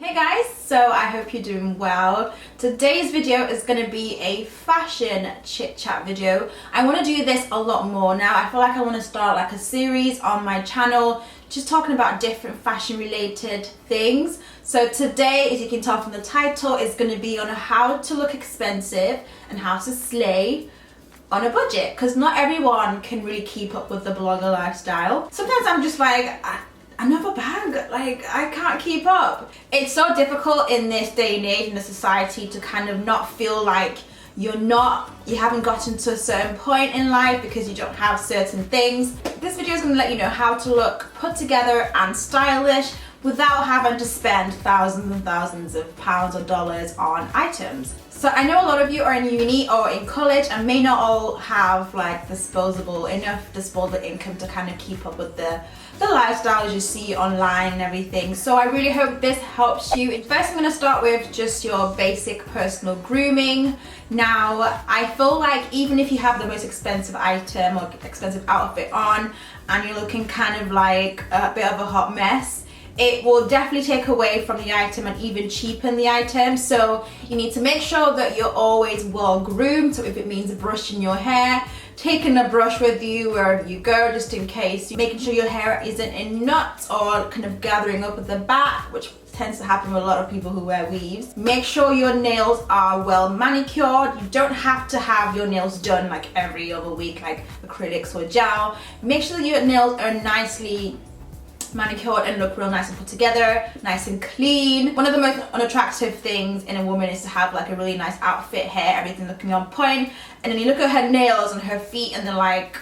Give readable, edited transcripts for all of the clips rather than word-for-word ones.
Hey guys, so I hope you're doing well. Today's video is going to be a fashion chit chat video. I want to do this a lot more now. I feel like I want to start like a series on my channel just talking about different fashion related things. So today, as you can tell from the title, is going to be on how to look expensive and how to slay on a budget, because not everyone can really keep up with the blogger lifestyle. Sometimes I'm just like, another bag, like I can't keep up. It's so difficult in this day and age in the society to kind of not feel like you haven't gotten to a certain point in life because you don't have certain things. This video is going to let you know how to look put together and stylish without having to spend thousands and thousands of pounds or dollars on items. So I know a lot of you are in uni or in college and may not all have like enough disposable income to kind of keep up with the lifestyles you see online and everything. So I really hope this helps you. First, I'm going to start with just your basic personal grooming. Now, I feel like even if you have the most expensive item or expensive outfit on and you're looking kind of like a bit of a hot mess, it will definitely take away from the item and even cheapen the item. So you need to make sure that you're always well groomed. So if it means brushing your hair, taking a brush with you wherever you go just in case, making sure your hair isn't in knots or kind of gathering up at the back, which tends to happen with a lot of people who wear weaves. Make sure your nails are well manicured. You don't have to have your nails done like every other week like acrylics or gel. Make sure your nails are nicely manicured and look real nice and put together, nice and clean. One of the most unattractive things in a woman is to have like a really nice outfit, hair, everything looking on point, and then you look at her nails and her feet and they're like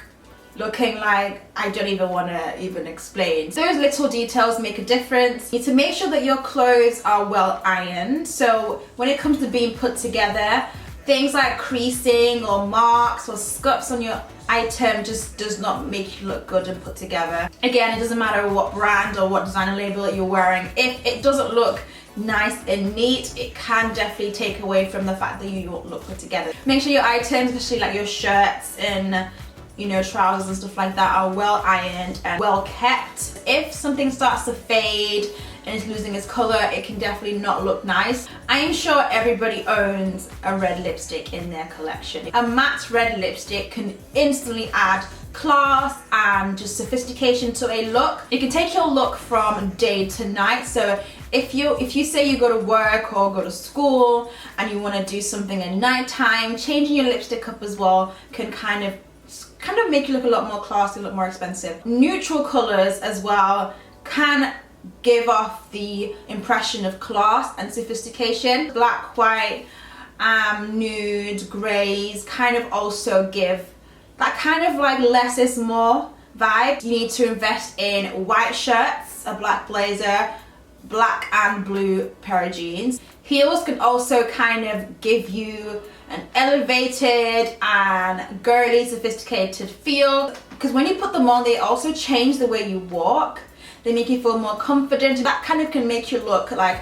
looking like I don't even want to even explain. Those little details make a difference. You need to make sure that your clothes are well ironed. So when it comes to being put together, things like creasing or marks or scuffs on your item just does not make you look good and put together. Again, it doesn't matter what brand or what designer label that you're wearing. If it doesn't look nice and neat, it can definitely take away from the fact that you won't look put together. Make sure your items, especially like your shirts and trousers and stuff like that, are well ironed and well kept. If something starts to fade and it's losing its color, it can definitely not look nice. I am sure everybody owns a red lipstick in their collection. A matte red lipstick can instantly add class and just sophistication to a look. It can take your look from day to night. So if you say you go to work or go to school and you want to do something at nighttime, changing your lipstick up as well can kind of make you look a lot more classy, a lot more expensive. Neutral colors as well can give off the impression of class and sophistication. Black, white, nude, greys kind of also give that kind of like less is more vibe. You need to invest in white shirts, a black blazer, black and blue pair of jeans. Heels can also kind of give you an elevated and girly, sophisticated feel, because when you put them on, they also change the way you walk. They make you feel more confident. That kind of can make you look like,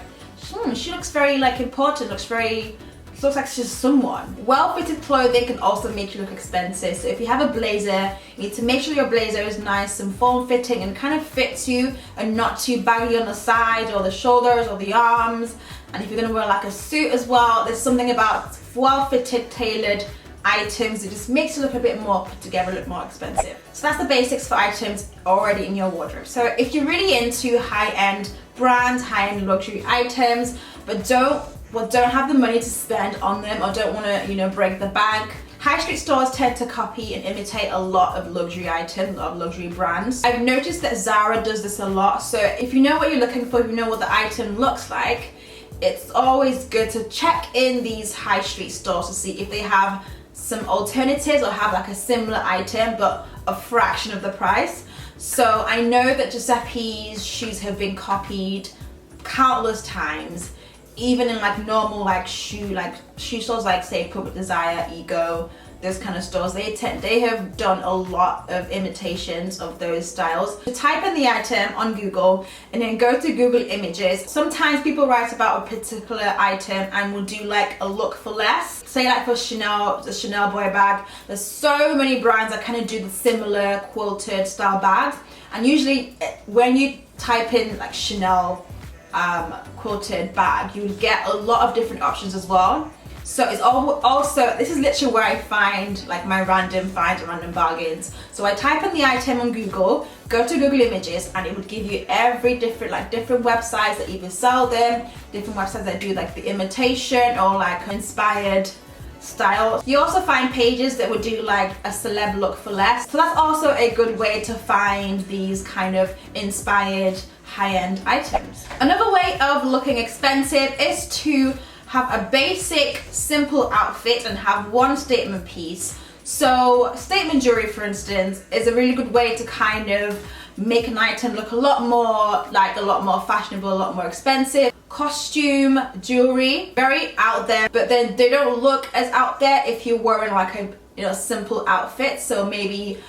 she looks very like important, looks like she's someone. Well-fitted clothing can also make you look expensive. So if you have a blazer, you need to make sure your blazer is nice and form-fitting and kind of fits you and not too baggy on the side or the shoulders or the arms. And if you're gonna wear like a suit as well, there's something about well-fitted, tailored items that just makes it look a bit more put together, look more expensive. So that's the basics for items already in your wardrobe. So if you're really into high-end brands, high-end luxury items, but don't have the money to spend on them or don't want to break the bank, high street stores tend to copy and imitate a lot of luxury items, a lot of luxury brands. I've noticed that Zara does this a lot. So if you know what you're looking for, if you know what the item looks like, it's always good to check in these high street stores to see if they have some alternatives or have like a similar item but a fraction of the price. So I know that Giuseppe's shoes have been copied countless times, even in like normal like shoe stores like say Public Desire, Ego, those kind of stores. They have done a lot of imitations of those styles. To type in the item on Google and then go to Google Images. Sometimes people write about a particular item and will do like a look for less. Say like for Chanel, the Chanel boy bag, there's so many brands that kind of do the similar quilted style bags, and usually when you type in like Chanel quilted bag, you would get a lot of different options as well. So it's also, this is literally where I find like my random finds and random bargains. So I type in the item on Google, go to Google Images, and it would give you every different websites that either sell them, different websites that do like the imitation or like inspired style. You also find pages that would do like a celeb look for less. So that's also a good way to find these kind of inspired high-end items. Another way of looking expensive is to have a basic, simple outfit and have one statement piece. So statement jewelry, for instance, is a really good way to kind of make an item look a lot more fashionable, a lot more expensive. Costume jewelry, very out there, but then they don't look as out there if you're wearing like a simple outfit. So maybe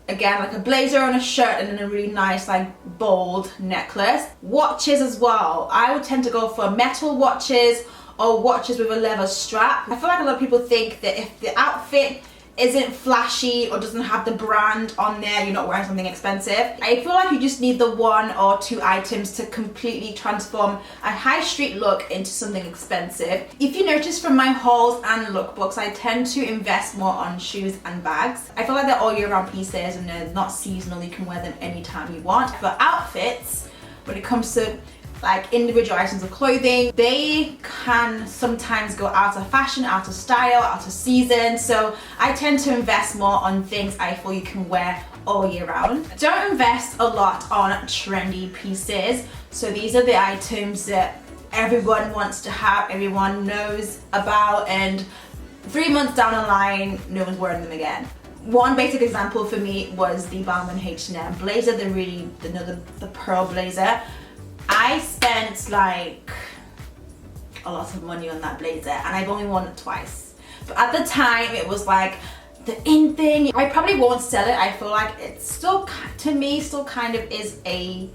again like a blazer and a shirt and then a really nice like bold necklace. Watches as well. I would tend to go for metal watches or watches with a leather strap. I feel like a lot of people think that if the outfit isn't flashy or doesn't have the brand on there, you're not wearing something expensive. I feel like you just need the one or two items to completely transform a high street look into something expensive. If you notice from my hauls and lookbooks, I tend to invest more on shoes and bags. I feel like they're all year round pieces and they're not seasonal, you can wear them anytime you want. For outfits, when it comes to like individual items of clothing, they can sometimes go out of fashion, out of style, out of season. So I tend to invest more on things I feel you can wear all year round. Don't invest a lot on trendy pieces. So these are the items that everyone wants to have, everyone knows about, and 3 months down the line, no one's wearing them again. One basic example for me was the Balmain H&M blazer, the pearl blazer. I spent like a lot of money on that blazer and I've only worn it twice. But at the time it was like the in thing. I probably won't sell it. I feel like it's still, to me, still kind of is a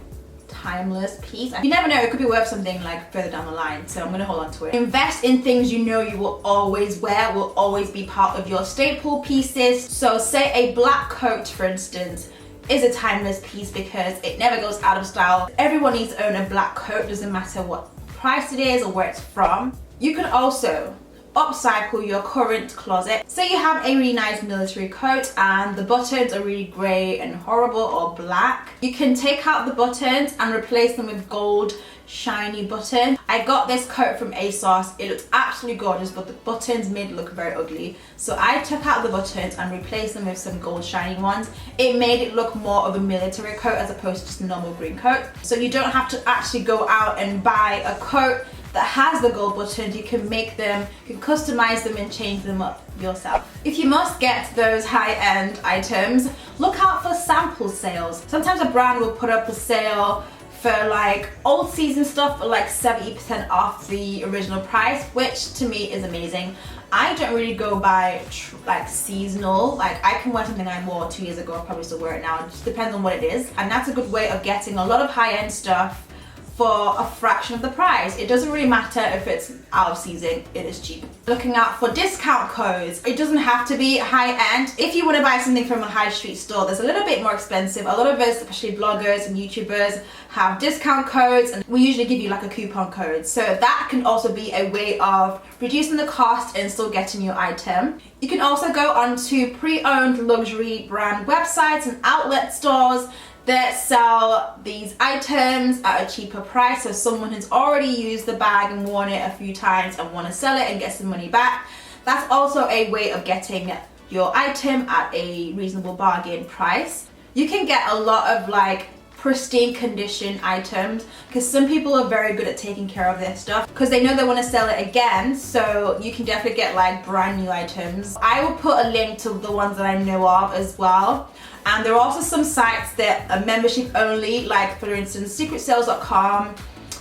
timeless piece. You never know, it could be worth something like further down the line, so I'm gonna hold on to it. Invest in things you know you will always wear, will always be part of your staple pieces. So say a black coat, for instance, is a timeless piece because it never goes out of style. Everyone needs to own a black coat, doesn't matter what price it is or where it's from. You can also upcycle your current closet. Say you have a really nice military coat and the buttons are really grey and horrible or black. You can take out the buttons and replace them with gold shiny buttons. I got this coat from ASOS. It looks absolutely gorgeous, but the buttons made it look very ugly. So I took out the buttons and replaced them with some gold shiny ones. It made it look more of a military coat as opposed to just a normal green coat. So you don't have to actually go out and buy a coat that has the gold buttons. You can make them, you can customize them and change them up yourself. If you must get those high-end items, look out for sample sales. Sometimes a brand will put up a sale for like old season stuff for like 70% off the original price, which to me is amazing. I don't really go by like seasonal. Like I can wear something I wore 2 years ago, I'll probably still wear it now. It just depends on what it is. And that's a good way of getting a lot of high-end stuff for a fraction of the price. It doesn't really matter if it's out of season, it is cheap. Looking out for discount codes. It doesn't have to be high-end. If you want to buy something from a high street store that's a little bit more expensive, a lot of us, especially bloggers and YouTubers, have discount codes, and we usually give you like a coupon code. So that can also be a way of reducing the cost and still getting your item. You can also go onto pre-owned luxury brand websites and outlet stores that sell these items at a cheaper price. So someone has already used the bag and worn it a few times and want to sell it and get some money back. That's also a way of getting your item at a reasonable bargain price. You can get a lot of like pristine condition items because some people are very good at taking care of their stuff because they know they want to sell it again. So you can definitely get like brand new items. I will put a link to the ones that I know of as well. And there are also some sites that are membership only, like for instance secretsales.com.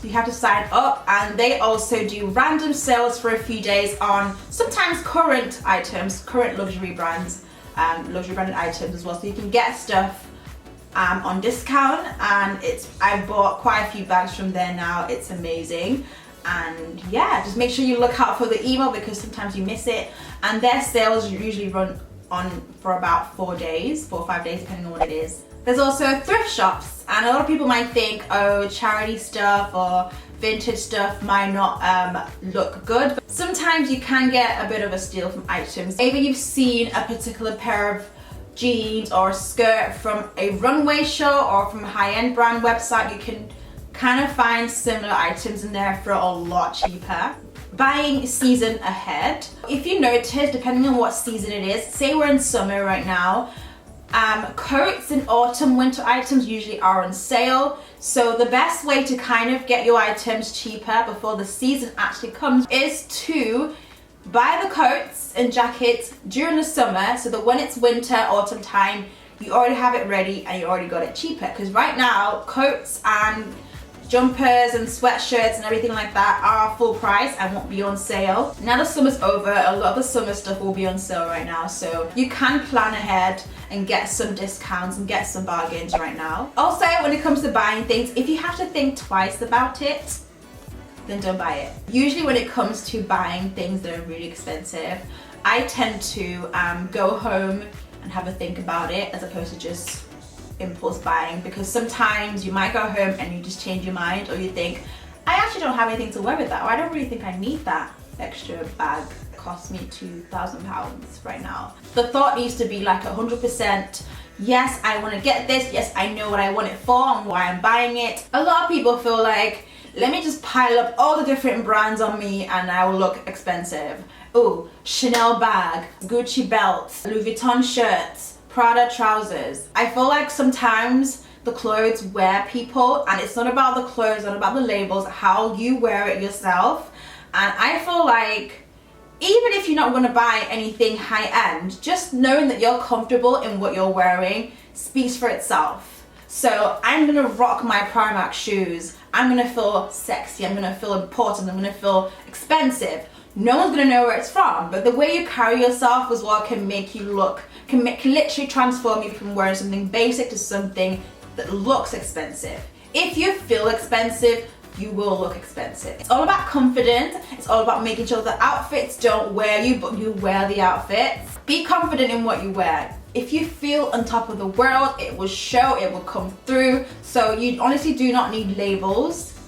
You have to sign up, and they also do random sales for a few days on sometimes current items, current luxury brands, luxury branded items as well. So you can get stuff on discount, and I bought quite a few bags from there now. It's amazing. And yeah, just make sure you look out for the email because sometimes you miss it, and their sales usually run on for about 4 days, 4 or 5 days, depending on what it is. There's also thrift shops, and a lot of people might think, oh, charity stuff or vintage stuff might not look good. But sometimes you can get a bit of a steal from items. Maybe you've seen a particular pair of jeans or a skirt from a runway show or from a high-end brand website. You can kind of find similar items in there for a lot cheaper. Buying season ahead. If you notice, depending on what season it is, say we're in summer right now, coats and autumn winter items usually are on sale. So the best way to kind of get your items cheaper before the season actually comes is to buy the coats and jackets during the summer, so that when it's winter, autumn time, you already have it ready and you already got it cheaper. Because right now, coats and jumpers and sweatshirts and everything like that are full price and won't be on sale. Now the summer's over, a lot of the summer stuff will be on sale right now, so you can plan ahead and get some discounts and get some bargains right now. Also, when it comes to buying things, if you have to think twice about it, then don't buy it. Usually when it comes to buying things that are really expensive, I tend to go home and have a think about it as opposed to just impulse buying, because sometimes you might go home and you just change your mind, or you think, I actually don't have anything to wear with that, or I don't really think I need that extra bag. It costs me £2,000 right now. The thought needs to be like 100%, yes, I want to get this, yes, I know what I want it for and why I'm buying it. A lot of people feel like, let me just pile up all the different brands on me and I will look expensive. Ooh, Chanel bag, Gucci belts, Louis Vuitton shirts, Prada trousers. I feel like sometimes the clothes wear people, and it's not about the clothes, not about the labels, how you wear it yourself. And I feel like even if you're not going to buy anything high-end, just knowing that you're comfortable in what you're wearing speaks for itself. So I'm going to rock my Primark shoes, I'm going to feel sexy, I'm going to feel important, I'm going to feel expensive. No one's going to know where it's from, but the way you carry yourself as well can make you look, can literally transform you from wearing something basic to something that looks expensive. If you feel expensive, you will look expensive. It's all about confidence. It's all about making sure the outfits don't wear you, but you wear the outfits. Be confident in what you wear. If you feel on top of the world, it will show, it will come through. So you honestly do not need labels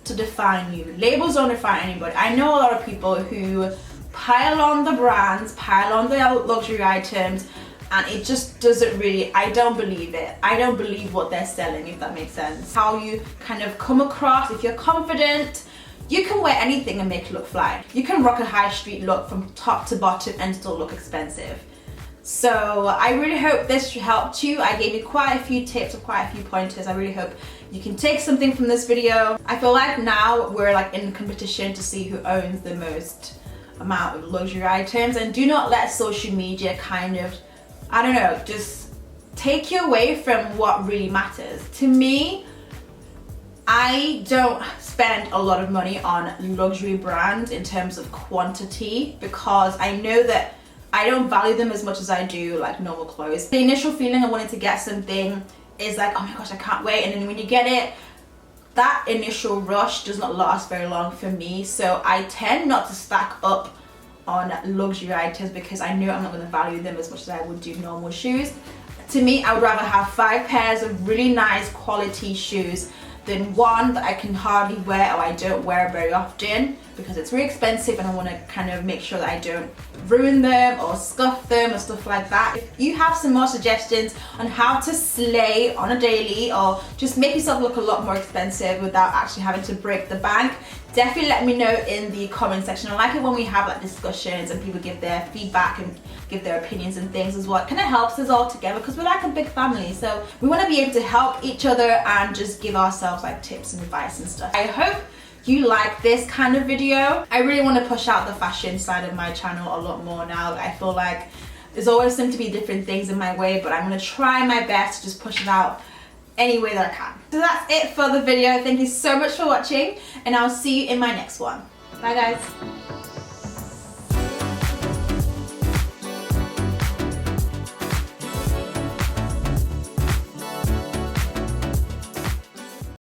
to define you. Labels don't define anybody. I know a lot of people who pile on the brands, pile on the luxury items, and it just doesn't really, I don't believe it. I don't believe what they're selling, if that makes sense. How you kind of come across, if you're confident, you can wear anything and make it look fly. You can rock a high street look from top to bottom and still look expensive. So I really hope this helped you. I gave you quite a few tips or quite a few pointers. I really hope you can take something from this video. I feel like now we're like in competition to see who owns the most amount of luxury items, and do not let social media kind of, I don't know, just take you away from what really matters. To me, I don't spend a lot of money on luxury brands in terms of quantity, because I know that I don't value them as much as I do like normal clothes. The initial feeling of wanting to get something is like, oh my gosh, I can't wait, and then when you get it, that initial rush does not last very long for me. So I tend not to stack up on luxury items because I know I'm not going to value them as much as I would do normal shoes. To me, I would rather have 5 pairs of really nice quality shoes than one that I can hardly wear or I don't wear very often, because it's really expensive and I want to kind of make sure that I don't ruin them or scuff them or stuff like that. If you have some more suggestions on how to slay on a daily or just make yourself look a lot more expensive without actually having to break the bank, definitely let me know in the comment section. I like it when we have like discussions and people give their feedback and give their opinions and things as well. It kind of helps us all together because we're like a big family, so we want to be able to help each other and just give ourselves like tips and advice and stuff. I hope you like this kind of video. I really want to push out the fashion side of my channel a lot more now. I feel like there's always seem to be different things in my way, but I'm going to try my best to just push it out any way that I can. So that's it for the video. Thank you so much for watching, and I'll see you in my next one. Bye guys.